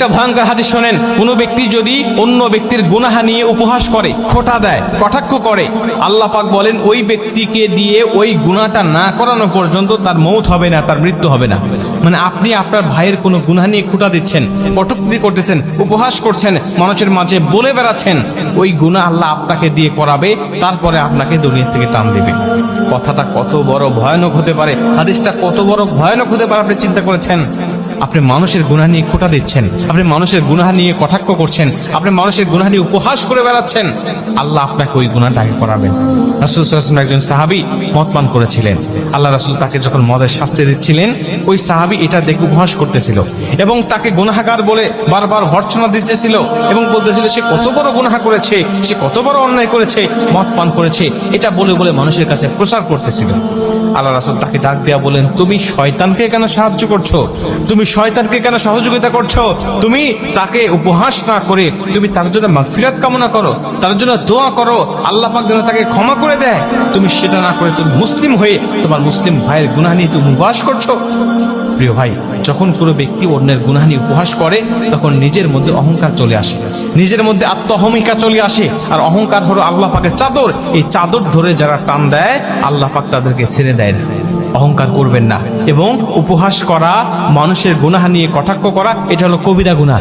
আরেকটা ভয়ঙ্কর হাদিস শোনেন, কোনো ব্যক্তি যদি অন্য ব্যক্তির গুনাহ নিয়ে উপহাস করে, খোঁটা দেয়, কটাক্ষ করে, আল্লাহ পাক বলেন ওই ব্যক্তিকে দিয়ে ওই গুনাহটা না করানো পর্যন্ত তার মৌত হবে না, তার মৃত্যু হবে না। মানে আপনি আপনার ভাইয়ের কোনো গুনাহ নিয়ে খোঁটা দিচ্ছেন, কটূক্তি করতেছেন, উপহাস করছেন, মানুষের মাঝে বলে বেড়াচ্ছেন, ওই গুনাহ আল্লাহ আপনাকে দিয়ে করাবে, তারপরে আপনাকে দুনিয়া থেকে টান দিবে। কথাটা কত বড় ভয়ানক হতে পারে, হাদিসটা কত বড় ভয়ানক হতে পারে, আপনি চিন্তা করেছেন? আপনি মানুষের গুনাহ নিয়ে খোঁটা দিচ্ছেন, আপনি মানুষের গুনাহ নিয়ে কটাক্ষ করছেন, আপনি মানুষের গুনাহ নিয়ে উপহাস করে বেড়াচ্ছেন, আল্লাহ আপনাকে ওই গুনাহটাকে করাবেন। রাসূল সাল্লাল্লাহু আলাইহি ওয়াসাল্লাম একজন সাহাবী মদ পান করেছিলেন। আল্লাহ রাসূল তাকে যখন মদের শাস্তি দিচ্ছিলেন, ওই সাহাবী এটা দেখে উপহাস করতেছিল এবং তাকে গুনাহগার বলে বারবার ভর্ৎসনা দিতেছিল এবং বলতেছিল সে কত বড় গুনাহ করেছে, সে কত বড় অন্যায় করেছে, মদ পান করেছে, এটা বলে বলে মানুষের কাছে প্রচার করতেছিল। আল্লাহ রাসূল তাকে ডাক দেয়া বলেন, তুমি শয়তানকে কেন সাহায্য করছো? তুমি শয়তানকে কেন সহযোগিতা করছো? তুমি তাকে উপহাস না করে তুমি তার জন্য মাগফিরাত কামনা করো, তার জন্য দোয়া করো, আল্লাহ পাক যেন তাকে ক্ষমা করে দেয়। তুমি সেটা না করে তুমি মুসলিম হয়ে তোমার মুসলিম ভাইয়ের গুনাহ নিয়ে তুমি উপহাস করছো। প্রিয় ভাই, যখন কোনো ব্যক্তি অন্যের গুনাহ নিয়ে উপহাস করে, তখন নিজের মধ্যে অহংকার চলে আসে, নিজের মধ্যে আত্মঅহমিকা চলে আসে। আর অহংকার হলো আল্লাহ পাকের চাদর, এই চাদর ধরে যারা টান দেয়, আল্লাহ পাক তাদেরকে ছেড়ে দেয় না। অহংকার করবেন না। এবং উপহাস করা, মানুষের গুনাহ নিয়ে কটাক্ষ করা, এটা হলো কবিরা গুনাহ।